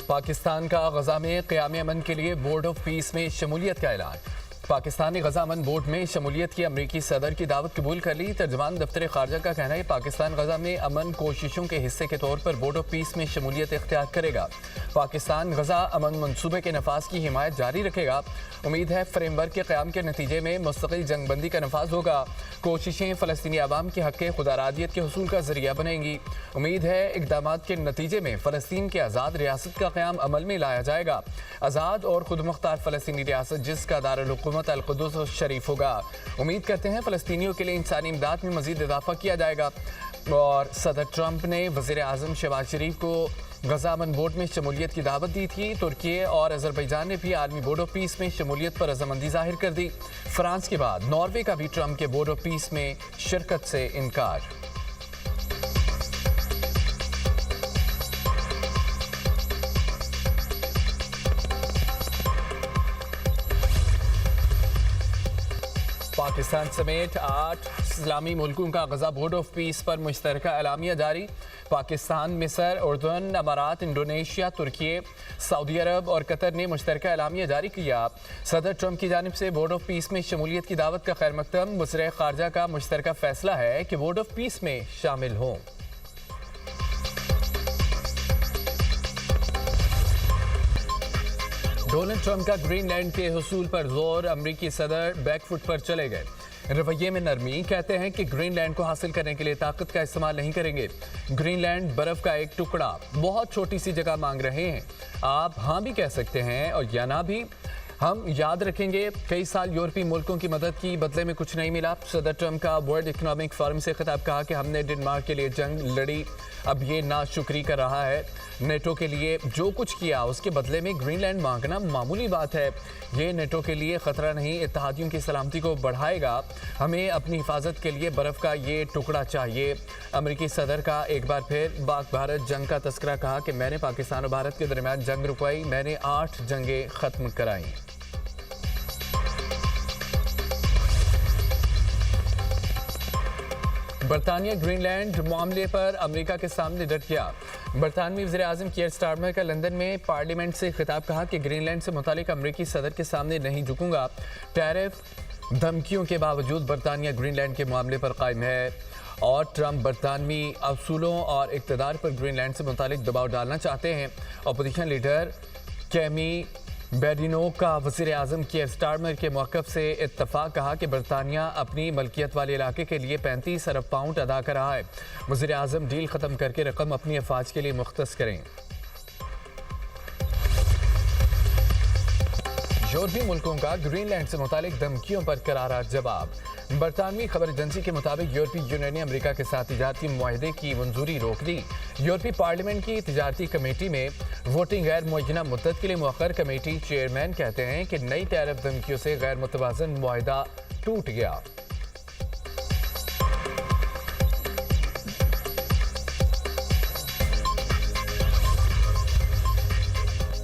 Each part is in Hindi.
पाकिस्तान का गजा में क़याम अमन के लिए बोर्ड ऑफ पीस में शमूलियत का ऐलान। पाकिस्तान ने गजा अमन बोर्ड में शमूलियत की अमरीकी सदर की दावत कबूल कर ली। तर्जमान दफ्तर खारजा का कहना है पाकिस्तान गजा में अमन कोशिशों के हिस्से के तौर पर बोर्ड ऑफ पीस में शमूलियत इख्तियार करेगा। पाकिस्तान गजा अमन मनसूबे के नफाज की हिमायत जारी रखेगा। उम्मीद है फ्रेमवर्क के क़याम के नतीजे में मुस्तकिल जंगबंदी का नफाज होगा। कोशिशें फ़लस्तीनी अवाम के हक़ खुदारादियत के हसूल का जरिया बनेंगी। उम्मीद है इक़दाम के नतीजे में फ़लस्तीन की आज़ाद रियासत का क़याम अमल में लाया जाएगा। आज़ाद और खुद मुख्तार फ़लस्तीनी रियासत जिसका दारुल हुकूमत अल-कुद्दुस शरीफ होगा। उम्मीद करते हैं फ़लस्तीनियों के लिए इंसानी इमदाद में मज़ीद इजाफ़ा किया जाएगा। और सदर ट्रंप ने वज़ीर आज़म शहबाज शरीफ को गजा अमन बोर्ड में शमूलियत की दावत दी थी। तुर्की और अज़रबैजान ने भी आलमी बोर्ड ऑफ पीस में शमूलियत पर रज़ामंदी जाहिर कर दी। फ्रांस के बाद नॉर्वे का भी ट्रंप के बोर्ड ऑफ पीस में शिरकत से इनकार। पाकिस्तान समेत 8 इस्लामी मुल्कों का गजा बोर्ड ऑफ पीस पर मुश्तरका एलामिया जारी। पाकिस्तान, मिस्र, उर्दन, अमारात, इंडोनेशिया, तुर्की, सऊदी अरब और कतर ने मुश्तरका एलामिया जारी किया। सदर ट्रंप की जानिब से बोर्ड ऑफ पीस में शमूलियत की दावत का खैर मकदम। वज़ीर खारजा का मुश्तरका फैसला है कि बोर्ड ऑफ पीस में शामिल हों। डोनाल्ड ट्रंप का ग्रीनलैंड के हुसूल पर जोर। अमरीकी सदर बैकफुट पर चले गए। रवैये में नरमी। कहते हैं कि ग्रीनलैंड को हासिल करने के लिए ताकत का इस्तेमाल नहीं करेंगे। ग्रीनलैंड बर्फ का एक टुकड़ा, बहुत छोटी सी जगह मांग रहे हैं। आप हाँ भी कह सकते हैं और या ना भी। हम याद रखेंगे कई साल यूरोपीय मुल्कों की मदद की, बदले में कुछ नहीं मिला। सदर ट्रंप का वर्ल्ड इकोनॉमिक फोरम से खिताब। कहा कि हमने डेनमार्क के लिए जंग लड़ी, अब ये नाशुक्री कर रहा है। नेटो के लिए जो कुछ किया उसके बदले में ग्रीनलैंड मांगना मामूली बात है। ये नेटो के लिए ख़तरा नहीं, इत्तेहादियों की सलामती को बढ़ाएगा। हमें अपनी हिफाजत के लिए बर्फ़ का ये टुकड़ा चाहिए। अमरीकी सदर का एक बार फिर पाक भारत जंग का तस्करा। कहा कि मैंने पाकिस्तान और भारत के दरमियान जंग रुकवाई, मैंने 8 जंगें ख़त्म कराई। बरतानिया ग्रीनलैंड मामले पर अमेरिका के सामने डट गया। बरतानवी वज़ीर आज़म कीयर स्टारमर का लंदन में पार्लियामेंट से खिताब। कहा कि ग्रीनलैंड से मुतालिक अमेरिकी सदर के सामने नहीं झुकूंगा। टैरिफ धमकियों के बावजूद बरतानिया ग्रीनलैंड के मामले पर कायम है और ट्रंप बरतानवी असूलों और इक़्तिदार पर ग्रीनलैंड से मुतालिक दबाव डालना चाहते हैं। अपोजिशन लीडर कैमी बेडिनो का वज़ीर आज़म कीयर स्टारमर के मौक़िफ़ से इत्तफ़ाक़। कहा कि बरतानिया अपनी मलकियत वाले इलाके के लिए 35 अरब पाउंड अदा कर रहा है। वज़ीर आज़म डील ख़त्म करके रकम अपनी अफवाज के लिए मुख्तस करें। यूरोपीय मुल्कों का ग्रीनलैंड से मुतालिक धमकियों पर करारा जवाब। बरतानवी खबर एजेंसी के मुताबिक यूरोपीय यूनियन ने अमेरिका के साथ तिजारती मुआहदे की मंजूरी रोक दी। यूरोपीय पार्लियामेंट की तिजारती कमेटी में वोटिंग गैर मुअय्यना मुद्दत के लिए मुअख्खर। कमेटी चेयरमैन कहते हैं कि नई टैरिफ धमकियों से गैर मुतवाज़न मुआहदा टूट गया।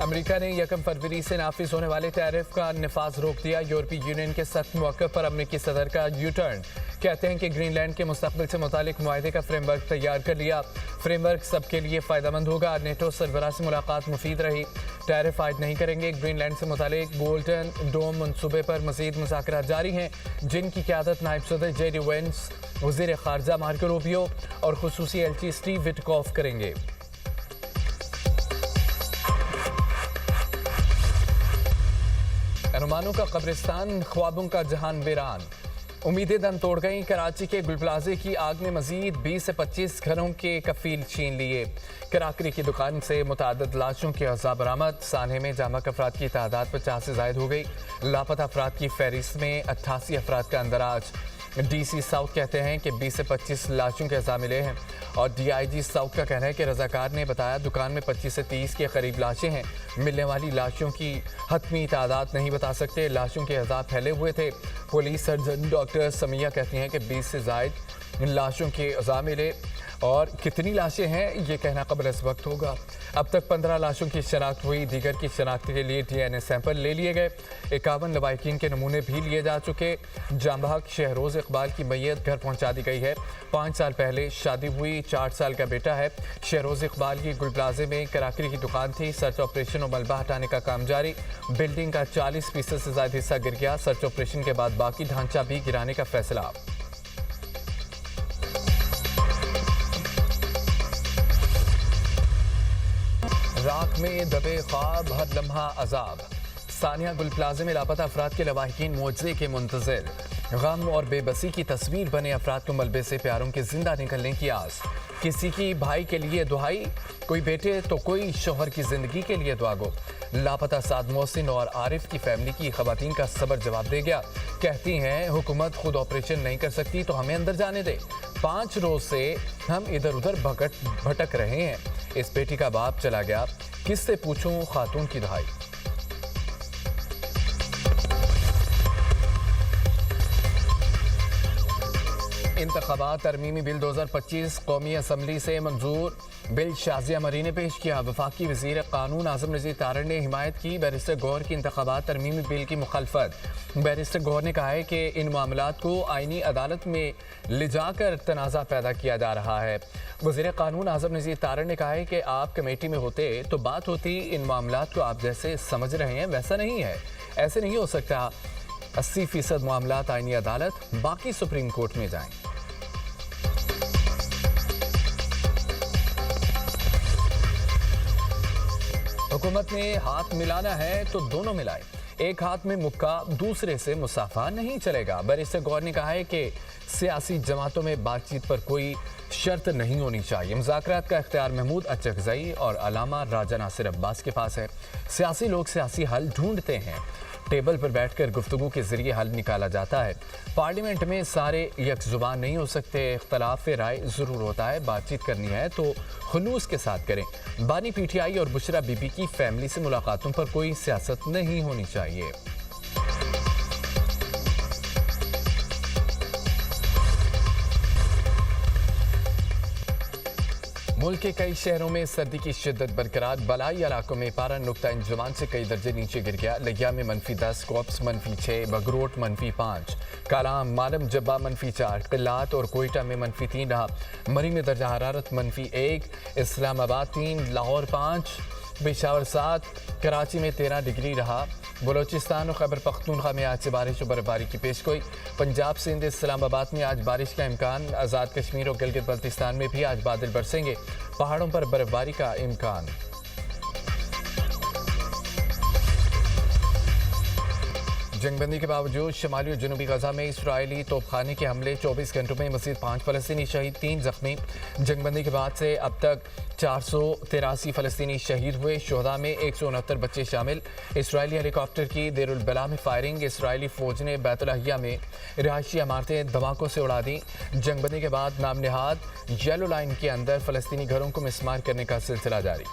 अमेरिका ने 1 फरवरी से नाफिज होने वाले टैरिफ का नफाज रोक दिया। यूरोपीय यूनियन के सख्त मौक़िफ़ पर अमेरिकी सदर का यू टर्न। कहते हैं कि ग्रीनलैंड के मुस्तक़बिल से मुतालिक मुआहदे का फ्रेमवर्क तैयार कर लिया। फ्रेमवर्क सबके लिए फ़ायदेमंद होगा। नेटो सरबराह से मुलाकात मुफीद रही। टैरिफ आयद नहीं करेंगे। ग्रीनलैंड से मुतालिक गोल्डन डोम मनसूबे पर मज़ीद मुज़ाकरात जारी हैं, जिनकी क़यादत नायब सदर जेडी वेंस, वज़ीर ख़ारजा मार्को रूबियो और ख़ुसूसी एलची स्टीव विटकॉफ करेंगे। अनुमानों का कब्रिस्तान, ख्वाबों का जहान वीरान। उम्मीदें दम तोड़ गईं। कराची के गुल प्लाजे की आग ने मजीद 20 से 25 घरों के कफील छीन लिए। कराकरी की दुकान से मुतादद लाशों के अज़ा बरामद। सान्हे में जामक अफराद की तादाद 50 से ज़ायद हो गई। लापता अफराद की फहरिस्त में 88 अफराद का अंदराज। DC साउथ कहते हैं कि 20 से 25 लाशों के अज़ा मिले हैं और DIG साउथ का कहना है कि रज़ाकार ने बताया दुकान में 25 से 30 के करीब लाशें हैं। मिलने वाली लाशों की हतमी तादाद नहीं बता सकते। लाशों के अज़ा फैले हुए थे। पुलिस सर्जन डॉक्टर समिया कहती हैं कि 20 से ज़ायद लाशों के अज़ा मिले। और कितनी लाशें हैं ये कहना कबल इस वक्त होगा। अब तक 15 लाशों की शनाख्त हुई, दीगर की शनाख्त के लिए DNA सैंपल ले लिए गए। 51 लवाहिकीन के नमूने भी लिए जा चुके। जांबाग शहरोज इकबाल की मैयत घर पहुंचा दी गई है। 5 साल पहले शादी हुई, 4 साल का बेटा है। शहरोज इकबाल की गुल प्लाजे में कराकरी की दुकान थी। सर्च ऑपरेशन और मलबा हटाने का काम जारी। बिल्डिंग का 40% से ज्यादा हिस्सा गिर गया। सर्च ऑपरेशन के बाद बाकी ढांचा भी गिराने का फैसला। राख में दबे ख्वाब, हर लम्हा अजाब। सानिया गुल प्लाजे में लापता अफराद के लवाहिकीन मुआवजे के मुंतजिर। गम और बेबसी की तस्वीर बने अफराद को मलबे से प्यारों के जिंदा निकलने की आस। किसी की भाई के लिए दुआई, कोई बेटे तो कोई शोहर की जिंदगी के लिए दुआ गो। लापता साद मोहसिन और आरिफ की फैमिली की खवातीन का सबर जवाब दे गया। कहती हैं हुकूमत खुद ऑपरेशन नहीं कर सकती तो हमें अंदर जाने दे। 5 रोज से हम इधर उधर भटक रहे हैं। इस बेटी का बाप चला गया, किससे पूछूं खातून की दुहाई। इंतखाबात तरमीमी बिल 2025 कौमी असम्बली से मंजूर। बिल शाजिया मरी ने पेश किया। वफाकी वजीर कानून आजम नज़ीर तारड़ ने हिमायत की। बैरिस्टर गौहर की इंतखाबात तरमीमी बिल की मुखालफत। बैरिस्टर गौहर ने कहा है कि इन मामलात को आईनी अदालत में ले जाकर तनाज़ा पैदा किया जा रहा है। वजीर कानून आजम नज़ीर तारड़ ने कहा है कि आप कमेटी में होते तो बात होती। इन मामलात को आप जैसे समझ रहे हैं वैसा नहीं है, ऐसे नहीं हो सकता। 80% मामलात आईनी अदालत, बाकी सुप्रीम कोर्ट में जाएं। हुकूमत ने हाथ मिलाना है तो दोनों मिलाए। एक हाथ में मुक्का, दूसरे से मुसाफा नहीं चलेगा। बैरिस्टर गौहर ने कहा है कि सियासी जमातों में बातचीत पर कोई शर्त नहीं होनी चाहिए। मुज़ाकरात का इख्तियार महमूद अचकज़ई और अलामा राजा नासिर अब्बास के पास है। सियासी लोग सियासी हल ढूंढते हैं, टेबल पर बैठकर गुफ्तगू के जरिए हल निकाला जाता है। पार्लियामेंट में सारे यकजुबान नहीं हो सकते, इख्तलाफ राय ज़रूर होता है। बातचीत करनी है तो खुलूस के साथ करें। बानी PTI और बुशरा बीबी की फैमिली से मुलाकातों पर कोई सियासत नहीं होनी चाहिए। मुल्क के कई शहरों में सर्दी की शिद्दत बरकरार। बलाई इलाकों में पारा नुक्ता इंजमान से कई दर्जे नीचे गिर गया। लिया में -10, कोप्स -6, बगरोट -5, कालाम, मालम जब्बा -4, किलात और कोयटा में -3 रहा। मरी में दर्जा हरारत -1, इस्लामाबाद 3, लाहौर 5, पेशावर 7, कराची में 13 डिग्री रहा। बलोचिस्तान और खैबर पख्तूनख्वा में आज से बारिश और बर्फबारी की पेशगोई। पंजाब, सिंध, इस्लामाबाद में आज बारिश का इम्कान। आज़ाद कश्मीर और गिलगित बल्तिस्तान में भी आज बादल बरसेंगे। पहाड़ों पर बर्फबारी का इम्कान। जंगबंदी के बावजूद शमाली और जनूबी गजा में इसराइली तोपखाने के हमले। 24 घंटों में मज़ीद 5 फ़लस्तीनी शहीद, 3 जख्मी। जंगबंदी के बाद से अब तक 483 फ़लस्तीनी शहीद हुए। शोहदा में 169 बच्चे शामिल। इसराइली हेलीकॉप्टर की देरुल बला में फायरिंग। इसराइली फ़ौज ने बैतुलहिया में रिहायशी इमारतें धमाकों से उड़ा दी। जंगबंदी के बाद नाम निहाद येलो लाइन के अंदर फ़लस्तीनी घरों को मिसमार करने का सिलसिला जारी।